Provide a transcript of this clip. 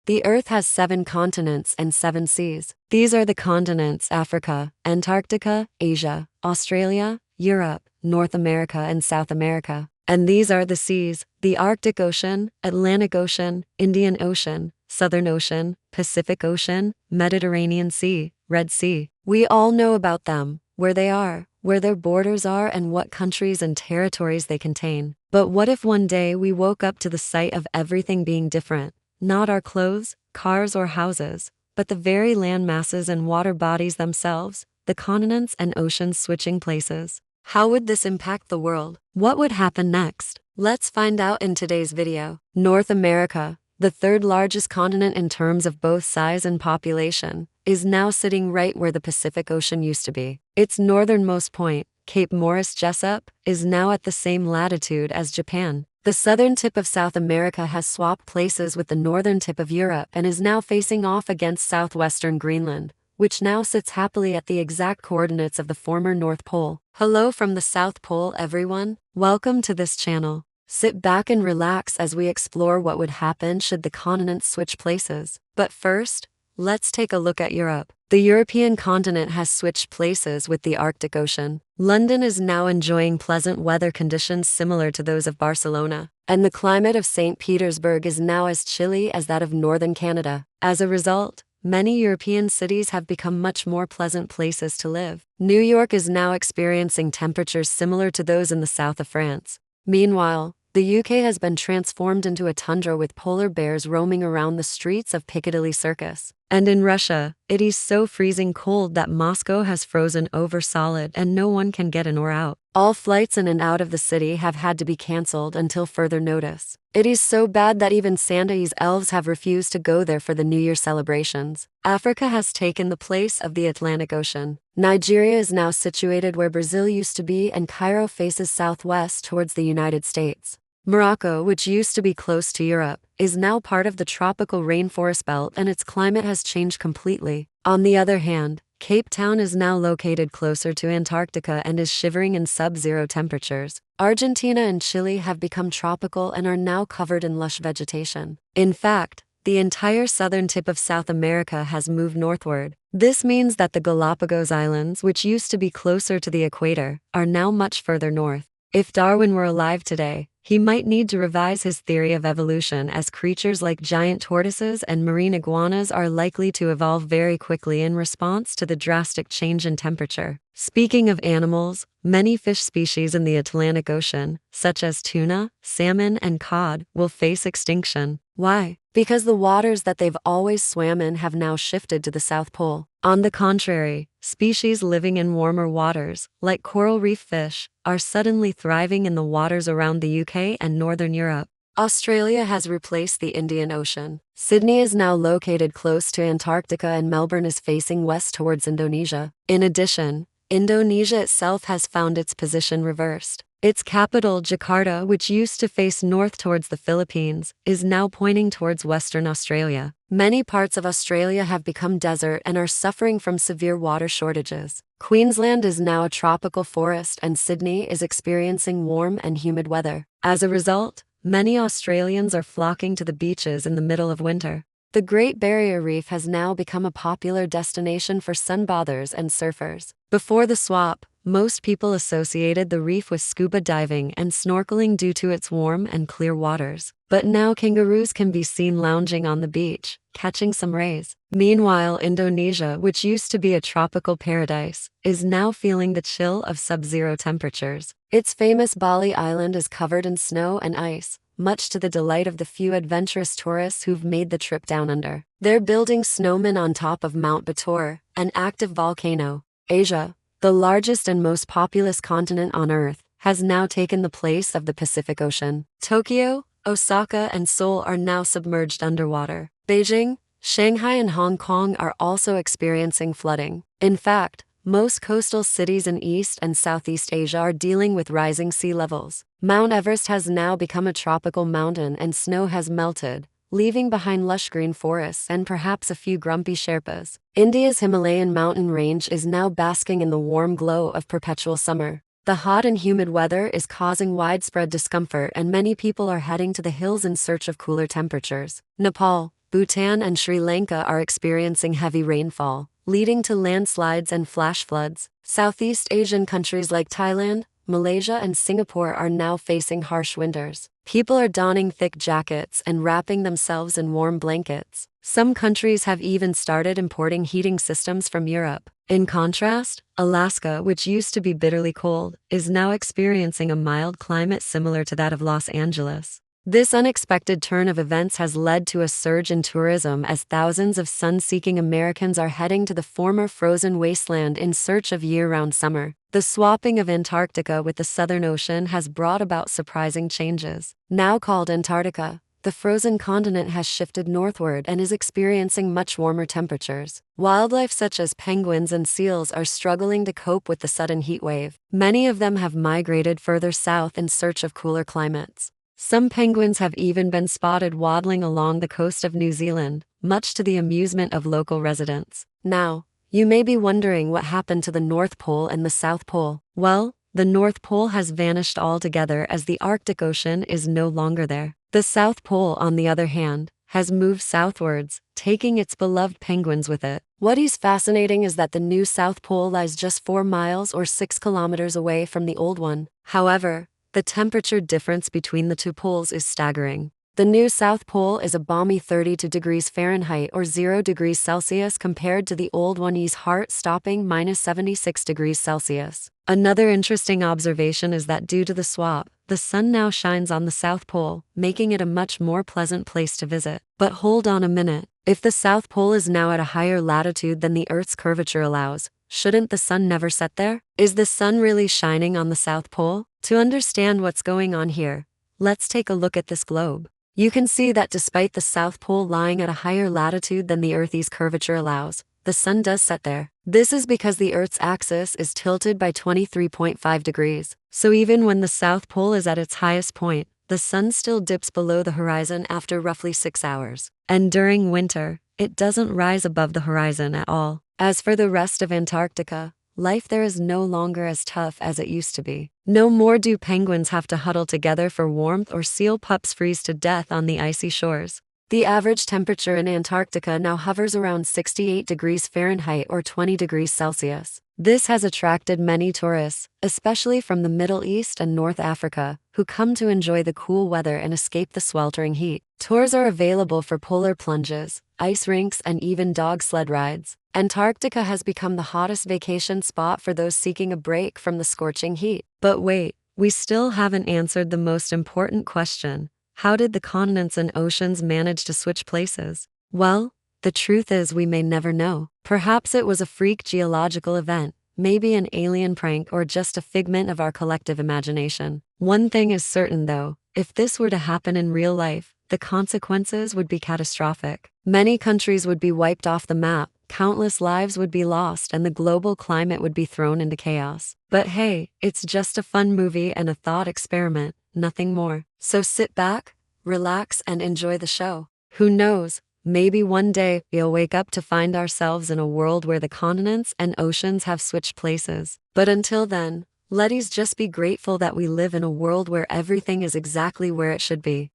The Earth has 7 continents and 7 seas. These are the continents: Africa, Antarctica, Asia, Australia, Europe, North America, and South America. And these are the seas: the Arctic Ocean, Atlantic Ocean, Indian Ocean, Southern Ocean, Pacific Ocean, Mediterranean Sea, Red Sea. We all know about them, where they are, where their borders are, and what countries and territories they contain. But what if one day we woke up to the sight of everything being different? Not our clothes, cars, or houses, but the very land masses and water bodies themselves, the continents and oceans switching places. How would this impact the world? What would happen next? Let's find out in today's video. North America, the third largest continent in terms of both size and population, is now sitting right where the Pacific Ocean used to be. Its northernmost point, Cape Morris Jesup, is now at the same latitude as Japan. The southern tip of South America has swapped places with the northern tip of Europe and is now facing off against southwestern Greenland, which now sits happily at the exact coordinates of the former North Pole. Hello from the South Pole, everyone. Welcome to this channel. Sit back and relax as we explore what would happen should the continents switch places. But first, let's take a look at Europe. The European continent has switched places with the Arctic Ocean. London is now enjoying pleasant weather conditions similar to those of Barcelona, and the climate of St. Petersburg is now as chilly as that of northern Canada. As a result, many European cities have become much more pleasant places to live. New York is now experiencing temperatures similar to those in the south of France. Meanwhile, the UK has been transformed into a tundra with polar bears roaming around the streets of Piccadilly Circus. And in Russia, it is so freezing cold that Moscow has frozen over solid and no one can get in or out. All flights in and out of the city have had to be cancelled until further notice. It is so bad that even Santa's elves have refused to go there for the New Year celebrations. Africa has taken the place of the Atlantic Ocean. Nigeria is now situated where Brazil used to be, and Cairo faces southwest towards the United States. Morocco, which used to be close to Europe, is now part of the tropical rainforest belt and its climate has changed completely. On the other hand, Cape Town is now located closer to Antarctica and is shivering in sub-zero temperatures. Argentina and Chile have become tropical and are now covered in lush vegetation. In fact, the entire southern tip of South America has moved northward. This means that the Galapagos Islands, which used to be closer to the equator, are now much further north. If Darwin were alive today, he might need to revise his theory of evolution, as creatures like giant tortoises and marine iguanas are likely to evolve very quickly in response to the drastic change in temperature. Speaking of animals, many fish species in the Atlantic Ocean, such as tuna, salmon, and cod, will face extinction. Why? Because the waters that they've always swam in have now shifted to the South Pole. On the contrary, species living in warmer waters, like coral reef fish, are suddenly thriving in the waters around the UK and Northern Europe. Australia has replaced the Indian Ocean. Sydney is now located close to Antarctica and Melbourne is facing west towards Indonesia. In addition, Indonesia itself has found its position reversed. Its capital, Jakarta, which used to face north towards the Philippines, is now pointing towards Western Australia. Many parts of Australia have become desert and are suffering from severe water shortages. Queensland is now a tropical forest and Sydney is experiencing warm and humid weather. As a result, many Australians are flocking to the beaches in the middle of winter. The Great Barrier Reef has now become a popular destination for sunbathers and surfers. Before the swap, most people associated the reef with scuba diving and snorkeling due to its warm and clear waters. But now kangaroos can be seen lounging on the beach, catching some rays. Meanwhile, Indonesia, which used to be a tropical paradise, is now feeling the chill of sub-zero temperatures. Its famous Bali Island is covered in snow and ice, much to the delight of the few adventurous tourists who've made the trip down under. They're building snowmen on top of Mount Batur, an active volcano. Asia, the largest and most populous continent on Earth, has now taken the place of the Pacific Ocean. Tokyo, Osaka, and Seoul are now submerged underwater. Beijing, Shanghai, and Hong Kong are also experiencing flooding. In fact, most coastal cities in East and Southeast Asia are dealing with rising sea levels. Mount Everest has now become a tropical mountain and snow has melted, leaving behind lush green forests and perhaps a few grumpy Sherpas. India's Himalayan mountain range is now basking in the warm glow of perpetual summer. The hot and humid weather is causing widespread discomfort and many people are heading to the hills in search of cooler temperatures. Nepal, Bhutan and Sri Lanka are experiencing heavy rainfall, leading to landslides and flash floods. Southeast Asian countries like Thailand, Malaysia, and Singapore are now facing harsh winters. People are donning thick jackets and wrapping themselves in warm blankets. Some countries have even started importing heating systems from Europe. In contrast, Alaska, which used to be bitterly cold, is now experiencing a mild climate similar to that of Los Angeles. This unexpected turn of events has led to a surge in tourism as thousands of sun-seeking Americans are heading to the former frozen wasteland in search of year-round summer. The swapping of Antarctica with the Southern Ocean has brought about surprising changes. Now called Antarctica, the frozen continent has shifted northward and is experiencing much warmer temperatures. Wildlife such as penguins and seals are struggling to cope with the sudden heat wave. Many of them have migrated further south in search of cooler climates. Some penguins have even been spotted waddling along the coast of New Zealand, much to the amusement of local residents. Now, you may be wondering what happened to the North Pole and the South Pole. Well, the North Pole has vanished altogether as the Arctic Ocean is no longer there. The South Pole, on the other hand, has moved southwards, taking its beloved penguins with it. What is fascinating is that the new South Pole lies just 4 miles or 6 kilometers away from the old one. However, the temperature difference between the two poles is staggering. The new South Pole is a balmy 32 degrees Fahrenheit or 0 degrees Celsius compared to the old one's heart-stopping minus 76 degrees Celsius. Another interesting observation is that due to the swap, the sun now shines on the South Pole, making it a much more pleasant place to visit. But hold on a minute. If the South Pole is now at a higher latitude than the Earth's curvature allows, shouldn't the sun never set there? Is the sun really shining on the South Pole? To understand what's going on here, let's take a look at this globe. You can see that despite the South Pole lying at a higher latitude than the Earth's curvature allows, the sun does set there. This is because the Earth's axis is tilted by 23.5 degrees. So even when the South Pole is at its highest point, the sun still dips below the horizon after roughly 6 hours. And during winter, it doesn't rise above the horizon at all. As for the rest of Antarctica, life there is no longer as tough as it used to be. No more do penguins have to huddle together for warmth or seal pups freeze to death on the icy shores. The average temperature in Antarctica now hovers around 68 degrees Fahrenheit or 20 degrees Celsius. This has attracted many tourists, especially from the Middle East and North Africa, who come to enjoy the cool weather and escape the sweltering heat. Tours are available for polar plunges, ice rinks, and even dog sled rides. Antarctica has become the hottest vacation spot for those seeking a break from the scorching heat. But wait, we still haven't answered the most important question. How did the continents and oceans manage to switch places? Well, the truth is we may never know. Perhaps it was a freak geological event, maybe an alien prank, or just a figment of our collective imagination. One thing is certain though, if this were to happen in real life, the consequences would be catastrophic. Many countries would be wiped off the map, countless lives would be lost, and the global climate would be thrown into chaos. But hey, it's just a fun movie and a thought experiment, nothing more. So sit back, relax, and enjoy the show. Who knows? Maybe one day we'll wake up to find ourselves in a world where the continents and oceans have switched places. But until then, let's just be grateful that we live in a world where everything is exactly where it should be.